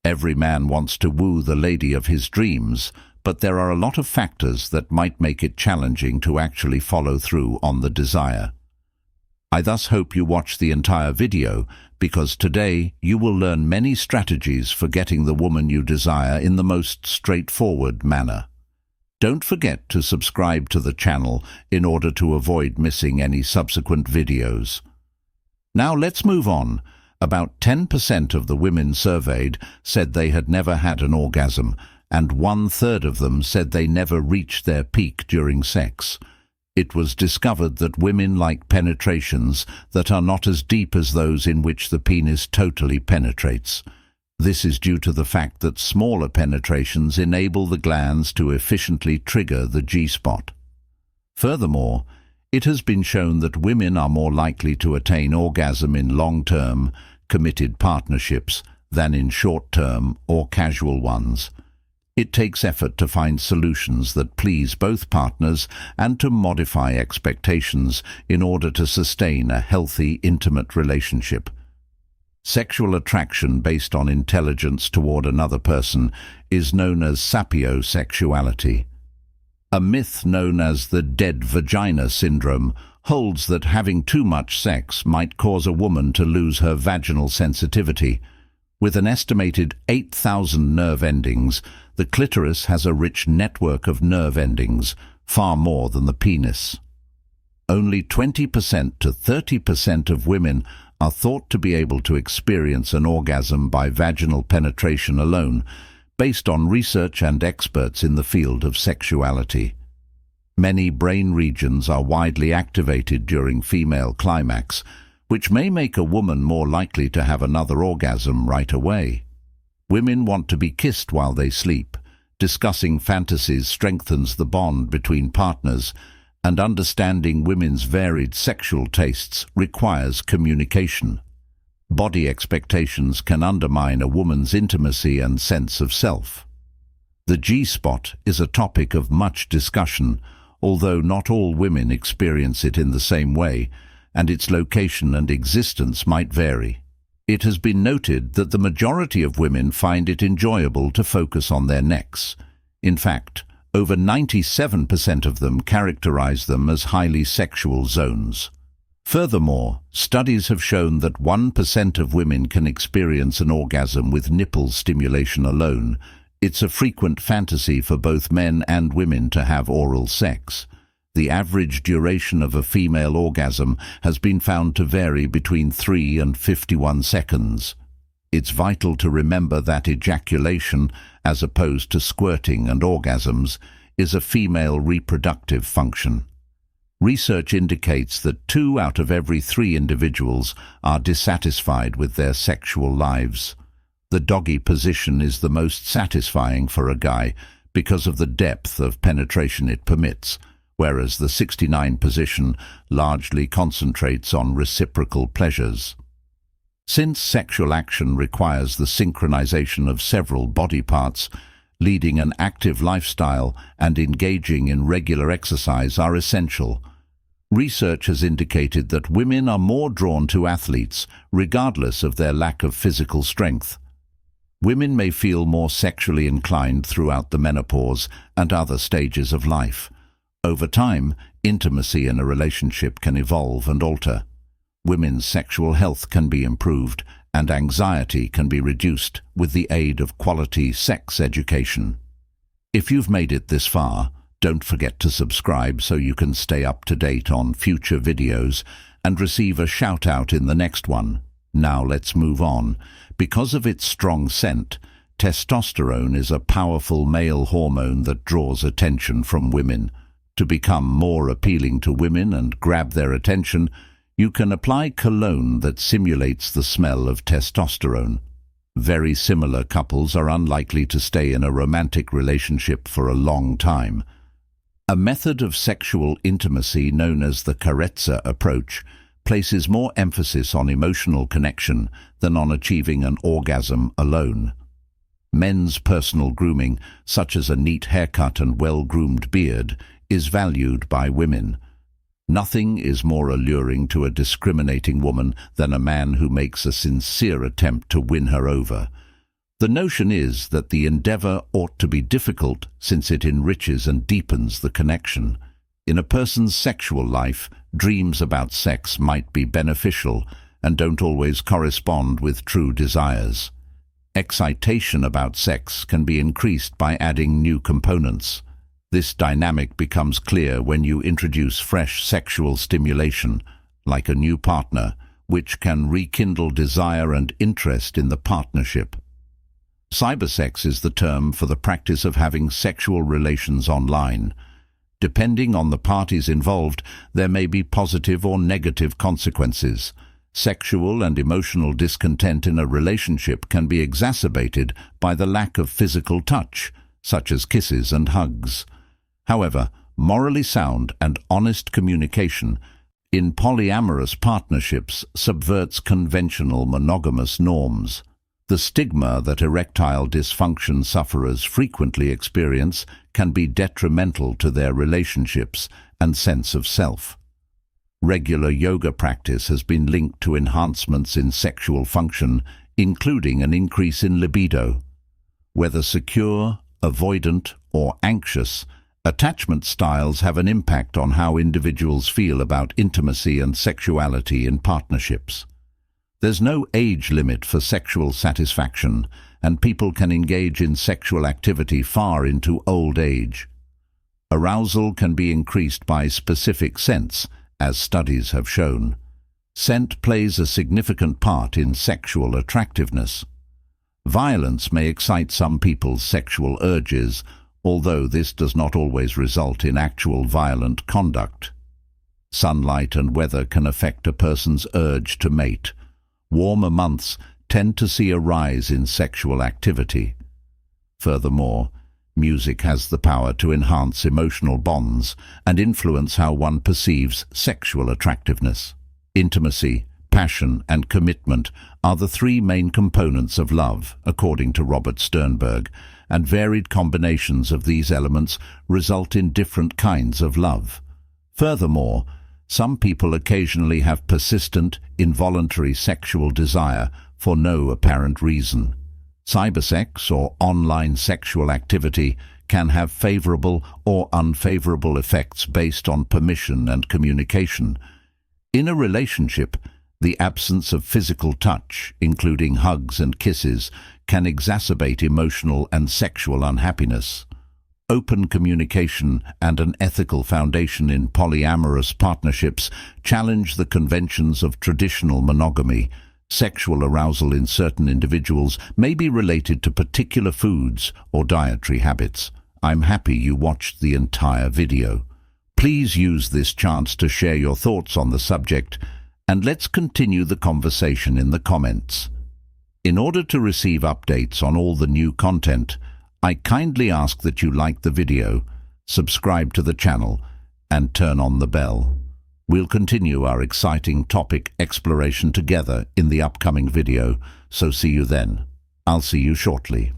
Every man wants to woo the lady of his dreams, but there are a lot of factors that might make it challenging to actually follow through on the desire. I thus hope you watch the entire video, because today you will learn many strategies for getting the woman you desire in the most straightforward manner. Don't forget to subscribe to the channel in order to avoid missing any subsequent videos. Now let's move on. About 10% of the women surveyed said they had never had an orgasm, and 1/3 of them said they never reached their peak during sex. It was discovered that women like penetrations that are not as deep as those in which the penis totally penetrates. This is due to the fact that smaller penetrations enable the glands to efficiently trigger the G-spot. Furthermore, it has been shown that women are more likely to attain orgasm in long-term, committed partnerships than in short-term or casual ones. It takes effort to find solutions that please both partners and to modify expectations in order to sustain a healthy, intimate relationship. Sexual attraction based on intelligence toward another person is known as sapiosexuality. A myth known as the dead vagina syndrome holds that having too much sex might cause a woman to lose her vaginal sensitivity. With an estimated 8,000 nerve endings, the clitoris has a rich network of nerve endings, far more than the penis. Only 20% to 30% of women are thought to be able to experience an orgasm by vaginal penetration alone, based on research and experts in the field of sexuality. Many brain regions are widely activated during female climax, which may make a woman more likely to have another orgasm right away. Women want to be kissed while they sleep. Discussing fantasies strengthens the bond between partners, and understanding women's varied sexual tastes requires communication. Body expectations can undermine a woman's intimacy and sense of self. The G-spot is a topic of much discussion, although not all women experience it in the same way, and its location and existence might vary. It has been noted that the majority of women find it enjoyable to focus on their necks. In fact, over 97% of them characterize them as highly sexual zones. Furthermore, studies have shown that 1% of women can experience an orgasm with nipple stimulation alone. It's a frequent fantasy for both men and women to have oral sex. The average duration of a female orgasm has been found to vary between 3 and 51 seconds. It's vital to remember that ejaculation, as opposed to squirting and orgasms, is a female reproductive function. Research indicates that 2 out of every 3 individuals are dissatisfied with their sexual lives. The doggy position is the most satisfying for a guy because of the depth of penetration it permits, whereas the 69 position largely concentrates on reciprocal pleasures. Since sexual action requires the synchronization of several body parts, leading an active lifestyle and engaging in regular exercise are essential. Research has indicated that women are more drawn to athletes, regardless of their lack of physical strength. Women may feel more sexually inclined throughout the menopause and other stages of life. Over time, intimacy in a relationship can evolve and alter. Women's sexual health can be improved, and anxiety can be reduced with the aid of quality sex education. If you've made it this far, don't forget to subscribe so you can stay up to date on future videos and receive a shout-out in the next one. Now let's move on. Because of its strong scent, testosterone is a powerful male hormone that draws attention from women. To become more appealing to women and grab their attention, you can apply cologne that simulates the smell of testosterone. Very similar couples are unlikely to stay in a romantic relationship for a long time. A method of sexual intimacy known as the carezza approach places more emphasis on emotional connection than on achieving an orgasm alone. Men's personal grooming, such as a neat haircut and well-groomed beard, is valued by women. Nothing is more alluring to a discriminating woman than a man who makes a sincere attempt to win her over. The notion is that the endeavor ought to be difficult since it enriches and deepens the connection. In a person's sexual life, dreams about sex might be beneficial and don't always correspond with true desires. Excitation about sex can be increased by adding new components. This dynamic becomes clear when you introduce fresh sexual stimulation, like a new partner, which can rekindle desire and interest in the partnership. Cybersex is the term for the practice of having sexual relations online. Depending on the parties involved, there may be positive or negative consequences. Sexual and emotional discontent in a relationship can be exacerbated by the lack of physical touch, such as kisses and hugs. However, morally sound and honest communication in polyamorous partnerships subverts conventional monogamous norms. The stigma that erectile dysfunction sufferers frequently experience can be detrimental to their relationships and sense of self. Regular yoga practice has been linked to enhancements in sexual function, including an increase in libido. Whether secure, avoidant, or anxious, attachment styles have an impact on how individuals feel about intimacy and sexuality in partnerships. There's no age limit for sexual satisfaction, and people can engage in sexual activity far into old age. Arousal can be increased by specific scents, as studies have shown. Scent plays a significant part in sexual attractiveness. Violence may excite some people's sexual urges, although this does not always result in actual violent conduct. Sunlight and weather can affect a person's urge to mate. Warmer months tend to see a rise in sexual activity. Furthermore, music has the power to enhance emotional bonds and influence how one perceives sexual attractiveness. Intimacy, passion, and commitment are the three main components of love, according to Robert Sternberg, and varied combinations of these elements result in different kinds of love. Furthermore, some people occasionally have persistent, involuntary sexual desire for no apparent reason. Cybersex, or online sexual activity, can have favorable or unfavorable effects based on permission and communication. In a relationship, the absence of physical touch, including hugs and kisses, can exacerbate emotional and sexual unhappiness. Open communication and an ethical foundation in polyamorous partnerships challenge the conventions of traditional monogamy. Sexual arousal in certain individuals may be related to particular foods or dietary habits. I'm happy you watched the entire video. Please use this chance to share your thoughts on the subject, and let's continue the conversation in the comments. In order to receive updates on all the new content, I kindly ask that you like the video, subscribe to the channel, and turn on the bell. We'll continue our exciting topic exploration together in the upcoming video, so see you then. I'll see you shortly.